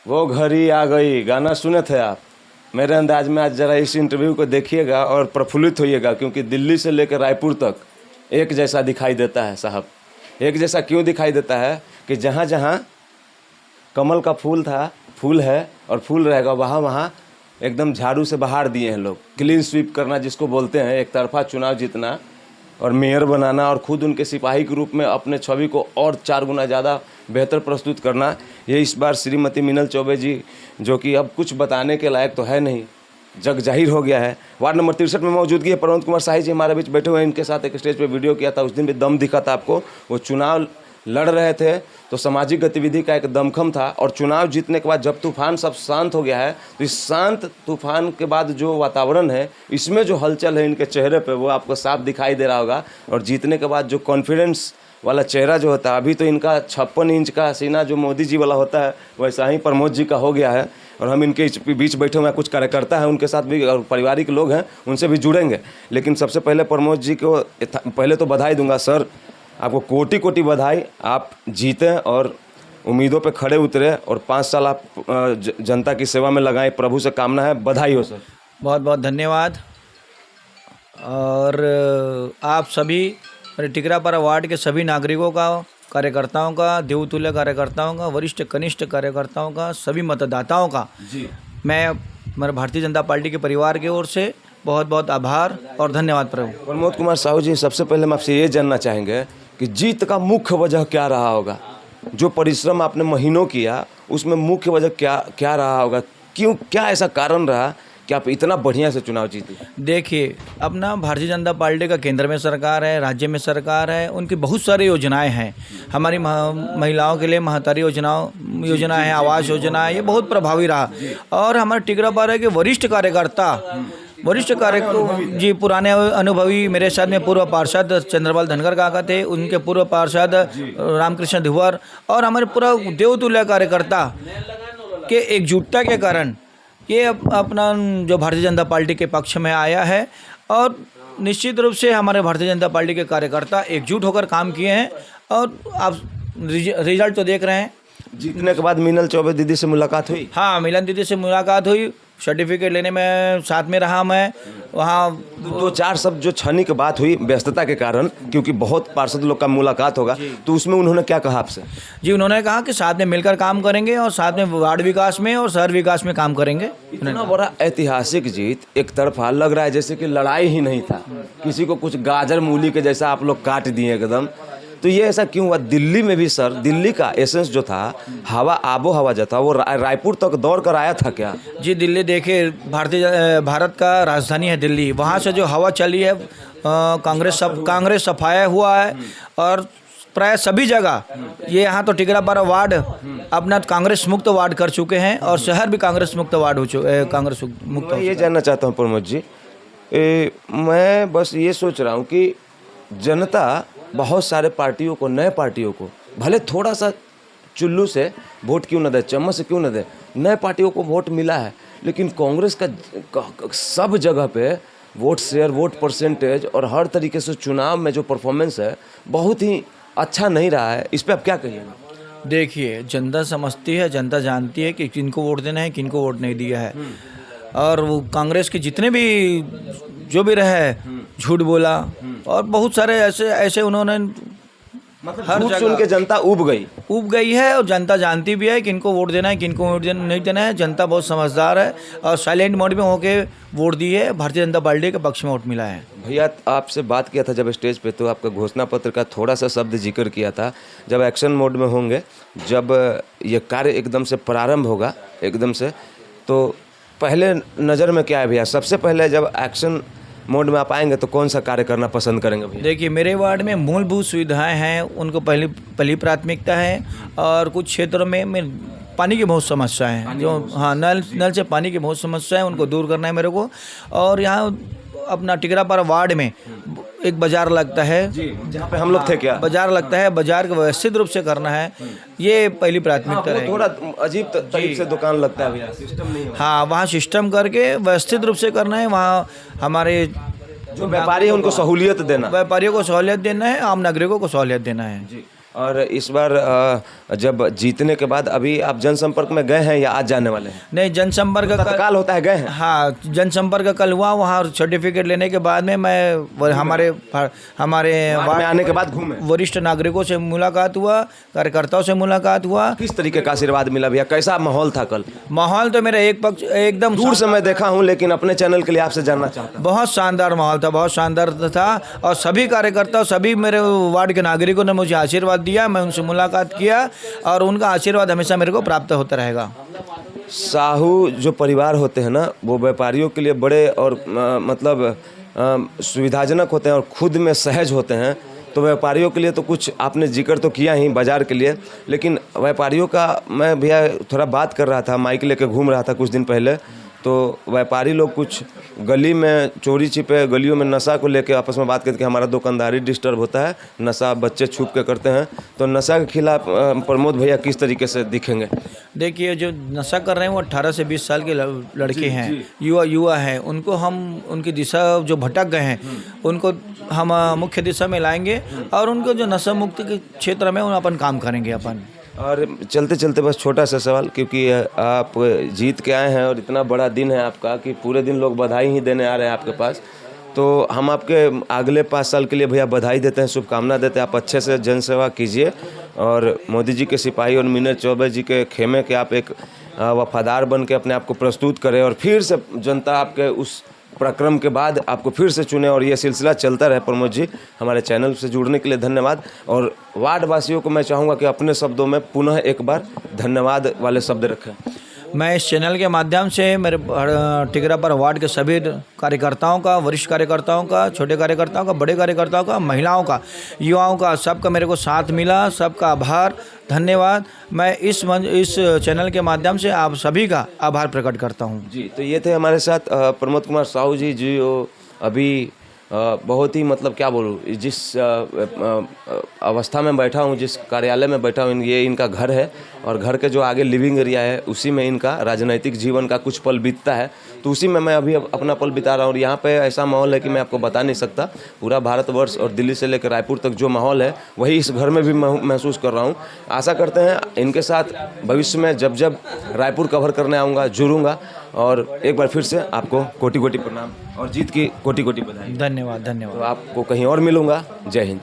वो घड़ी आ गई गाना सुने थे आप। मेरे अंदाज में आज ज़रा इस इंटरव्यू को देखिएगा और प्रफुल्लित होइएगा, क्योंकि दिल्ली से लेकर रायपुर तक एक जैसा दिखाई देता है साहब। एक जैसा क्यों दिखाई देता है कि जहाँ जहाँ कमल का फूल था, फूल है और फूल रहेगा, वहाँ वहाँ एकदम झाड़ू से बहार दिए हैं लोग। क्लीन स्वीप करना जिसको बोलते हैं, एक तरफा चुनाव जीतना और मेयर बनाना और खुद उनके सिपाही के रूप में अपने छवि को और 4 गुना ज़्यादा बेहतर प्रस्तुत करना। ये इस बार श्रीमती मीनल चौबे जी, जो कि अब कुछ बताने के लायक तो है नहीं, जग जाहिर हो गया है। वार्ड नंबर 63 में मौजूदगी है प्रमोद कुमार शाही जी हमारे बीच बैठे हुए हैं। इनके साथ एक स्टेज पे वीडियो किया था, उस दिन भी दम दिखा था आपको। वो चुनाव लड़ रहे थे तो सामाजिक गतिविधि का एक दमखम था, और चुनाव जीतने के बाद जब तूफान सब शांत हो गया है, तो इस शांत तूफान के बाद जो वातावरण है, इसमें जो हलचल है इनके चेहरे पे, वो आपको साफ दिखाई दे रहा होगा। और जीतने के बाद जो कॉन्फिडेंस वाला चेहरा जो होता है, अभी तो इनका 56 इंच का सीना जो मोदी जी वाला होता है, वैसा ही प्रमोद जी का हो गया है। और हम इनके बीच बैठे हुए हैं, कुछ कार्यकर्ता हैं उनके साथ भी और पारिवारिक लोग हैं, उनसे भी जुड़ेंगे। लेकिन सबसे पहले प्रमोद जी को पहले तो बधाई दूंगा। सर, आपको कोटि कोटि बधाई, आप जीते और उम्मीदों पे खड़े उतरे और 5 साल आप जनता की सेवा में लगाएं, प्रभु से कामना है। बधाई हो सर। बहुत बहुत धन्यवाद। और आप सभी मेरे टिकरापारा वार्ड के सभी नागरिकों का, कार्यकर्ताओं का, देवतुल्य कार्यकर्ताओं का, वरिष्ठ कनिष्ठ कार्यकर्ताओं का, सभी मतदाताओं का जी, मैं मेरे भारतीय जनता पार्टी के परिवार की ओर से बहुत बहुत आभार और धन्यवाद प्रभु। प्रमोद कुमार साहू जी, सबसे पहले हम आपसे ये जानना चाहेंगे कि जीत का मुख्य वजह क्या रहा होगा? जो परिश्रम आपने महीनों किया, उसमें मुख्य वजह क्या रहा होगा? क्यों, क्या ऐसा कारण रहा कि आप इतना बढ़िया से चुनाव जीते? देखिए, अपना भारतीय जनता पार्टी का केंद्र में सरकार है, राज्य में सरकार है, उनकी बहुत सारी योजनाएं हैं। हमारी महिलाओं के लिए महत्तारी योजना है, आवास योजना है, ये बहुत प्रभावी रहा। और हमारे टिकरापारा के वरिष्ठ कार्यकर्ता जी, पुराने अनुभवी, मेरे साथ में पूर्व पार्षद चंद्रपाल धनखड़ काका थे, उनके पूर्व पार्षद रामकृष्ण धुवर, और हमारे पूरा देवतुल्य कार्यकर्ता के एकजुटता के कारण ये अपना जो भारतीय जनता पार्टी के पक्ष में आया है। और निश्चित रूप से हमारे भारतीय जनता पार्टी के कार्यकर्ता एकजुट होकर काम किए हैं, और आप रिजल्ट तो देख रहे हैं। जीतने के बाद मीनल चौबे दीदी से मुलाकात हुई? हाँ, मिलन दीदी से मुलाकात हुई, सर्टिफिकेट लेने में साथ में रहा मैं वहाँ। 2-4 शब्द जो छनी की बात हुई व्यस्तता के कारण, क्योंकि बहुत पार्षद लोग का मुलाकात होगा, तो उसमें उन्होंने क्या कहा आपसे? जी, उन्होंने कहा कि साथ में मिलकर काम करेंगे और साथ में वार्ड विकास में और शहर विकास में काम करेंगे। इतना बड़ा ऐतिहासिक जीत, एक तरफा लग रहा है जैसे कि लड़ाई ही नहीं था, किसी को कुछ गाजर मूली के जैसा आप लोग काट दिए एकदम। तो ये ऐसा क्यों हुआ? दिल्ली में भी सर, दिल्ली का एसेंस जो था, हवा, आबो हवा जो था, वो रायपुर तक दौड़ कर आया था क्या? जी, दिल्ली देखिए, भारत का राजधानी है दिल्ली। वहाँ से जो हवा चली है, कांग्रेस सफाया हुआ है, और प्राय सभी जगह ये यहाँ तो टिकरापारा वार्ड अपना कांग्रेस मुक्त वार्ड कर चुके हैं, और शहर भी कांग्रेस मुक्त वार्ड हो चुके, कांग्रेस मुक्त। मैं ये जानना चाहता हूँ प्रमोद जी, मैं बस ये सोच रहा हूँ कि जनता बहुत सारे पार्टियों को, नए पार्टियों को, भले थोड़ा सा चुल्लू से वोट क्यों न दे, चम्मच से क्यों न दे, नए पार्टियों को वोट मिला है, लेकिन कांग्रेस का सब जगह पे वोट शेयर, वोट परसेंटेज और हर तरीके से चुनाव में जो परफॉर्मेंस है, बहुत ही अच्छा नहीं रहा है। इस पर आप क्या कहिएगा? देखिए, जनता समझती है, जनता जानती है कि किनको वोट देना है, किनको वोट नहीं दिया है। और वो कांग्रेस के जितने भी जो भी रहे, झूठ बोला, और बहुत सारे ऐसे उन्होंने, मतलब हर जगह सुन के जनता उब गई है। और जनता जानती भी है किनको वोट देना है, किनको वोट नहीं देना है। जनता बहुत समझदार है और साइलेंट मोड में होके वोट दी है, भारतीय जनता पार्टी के पक्ष में वोट मिला है। भैया, आपसे बात किया था जब स्टेज पे, तो आपका घोषणा पत्र का थोड़ा सा शब्द जिक्र किया था, जब एक्शन मोड में होंगे, जब ये कार्य एकदम से प्रारंभ होगा एकदम से, तो पहले नज़र में क्या है भैया? सबसे पहले जब एक्शन मोड में आप आएंगे तो कौन सा कार्य करना पसंद करेंगे भैया? देखिए, मेरे वार्ड में मूलभूत सुविधाएं हैं, उनको पहली प्राथमिकता है। और कुछ क्षेत्रों में पानी की बहुत समस्या है, जो हाँ, नल से पानी की बहुत समस्या है, उनको दूर करना है मेरे को। और यहाँ अपना टिकरापारा वार्ड में एक बाजार लगता है, जहाँ पे हम लोग थे, क्या बाजार लगता है, बाजार को व्यवस्थित रूप से करना है, ये पहली प्राथमिकता है। थोड़ा अजीब तरीके से दुकान लगता है भैया, सिस्टम नहीं है। हाँ, वहाँ सिस्टम करके व्यवस्थित रूप से करना है। वहाँ हमारे जो व्यापारी है उनको सहूलियत देना, व्यापारियों को सहूलियत देना है, आम नागरिकों को सहूलियत देना है। और इस बार जब जीतने के बाद अभी आप जनसंपर्क में गए हैं या आज जाने वाले हैं? नहीं, जनसंपर्क का तत्काल होता है, गए हैं? हाँ, जनसंपर्क कल हुआ, वहाँ सर्टिफिकेट लेने के बाद में मैं हमारे वार्ड में आने के बाद घूमे? वरिष्ठ नागरिकों से मुलाकात हुआ, कार्यकर्ताओं से मुलाकात हुआ। किस तरीके का आशीर्वाद मिला भैया? कैसा माहौल था कल? माहौल तो मेरा एक पक्ष एकदम दूर से मैं देखा हूं, लेकिन अपने चैनल के लिए आपसे जानना चाहता हूं। बहुत शानदार माहौल था, बहुत शानदार था। और सभी कार्यकर्ता, सभी मेरे वार्ड के नागरिकों ने मुझे आशीर्वाद दिया, मैं उनसे मुलाकात किया और उनका आशीर्वाद हमेशा मेरे को प्राप्त होता रहेगा। साहू जो परिवार होते हैं ना, वो व्यापारियों के लिए बड़े और मतलब सुविधाजनक होते हैं और खुद में सहज होते हैं। तो व्यापारियों के लिए तो कुछ आपने जिक्र तो किया ही बाज़ार के लिए, लेकिन व्यापारियों का मैं भैया थोड़ा बात कर रहा था, माइक लेके घूम रहा था कुछ दिन पहले, तो व्यापारी लोग कुछ गली में चोरी छिपे गलियों में नशा को लेके आपस में बात करके हमारा दुकानदारी डिस्टर्ब होता है, नशा बच्चे छुप के करते हैं। तो नशा के खिलाफ प्रमोद भैया किस तरीके से दिखेंगे? देखिए, जो नशा कर रहे हैं वो 18 से 20 साल के लड़के हैं, युवा हैं। उनको हम उनकी दिशा जो भटक गए हैं उनको हम मुख्य दिशा में लाएंगे और उनको जो नशा मुक्ति के क्षेत्र में अपन काम करेंगे अपन। और चलते चलते बस छोटा सा सवाल, क्योंकि आप जीत के आए हैं और इतना बड़ा दिन है आपका कि पूरे दिन लोग बधाई ही देने आ रहे हैं आपके पास, तो हम आपके अगले 5 साल के लिए भैया बधाई देते हैं, शुभकामना देते हैं। आप अच्छे से जनसेवा कीजिए और मोदी जी के सिपाही और मीनर चौबे जी के खेमे के आप एक वफादार बन के अपने आप को प्रस्तुत करें और फिर से जनता आपके उस प्रक्रम के बाद आपको फिर से चुने और ये सिलसिला चलता रहे। प्रमोद जी, हमारे चैनल से जुड़ने के लिए धन्यवाद। और वार्ड वासियों को मैं चाहूँगा कि अपने शब्दों में पुनः एक बार धन्यवाद वाले शब्द रखें। मैं इस चैनल के माध्यम से मेरे टिकरापर वार्ड के सभी कार्यकर्ताओं का, वरिष्ठ कार्यकर्ताओं का, छोटे कार्यकर्ताओं का, बड़े कार्यकर्ताओं का, महिलाओं का, युवाओं का, सबका मेरे को साथ मिला, सबका आभार, धन्यवाद। मैं इस चैनल के माध्यम से आप सभी का आभार प्रकट करता हूं। जी, तो ये थे हमारे साथ प्रमोद कुमार साहू जी, जो अभी बहुत ही मतलब क्या बोलूँ, जिस अवस्था में बैठा हूँ, जिस कार्यालय में बैठा हूँ, ये इनका घर है और घर के जो आगे लिविंग एरिया है उसी में इनका राजनीतिक जीवन का कुछ पल बीतता है, तो उसी में मैं अभी अपना पल बिता रहा हूँ। और यहाँ पे ऐसा माहौल है कि मैं आपको बता नहीं सकता। पूरा भारतवर्ष और दिल्ली से लेकर रायपुर तक जो माहौल है वही इस घर में भी महसूस कर रहा हूँ। आशा करते हैं इनके साथ भविष्य में जब जब रायपुर कवर करने आऊँगा जुड़ूंगा। और एक बार फिर से आपको कोटि कोटि प्रणाम और जीत की कोटि कोटि बधाई। धन्यवाद, धन्यवाद। तो आपको कहीं और मिलूंगा। जय हिंद।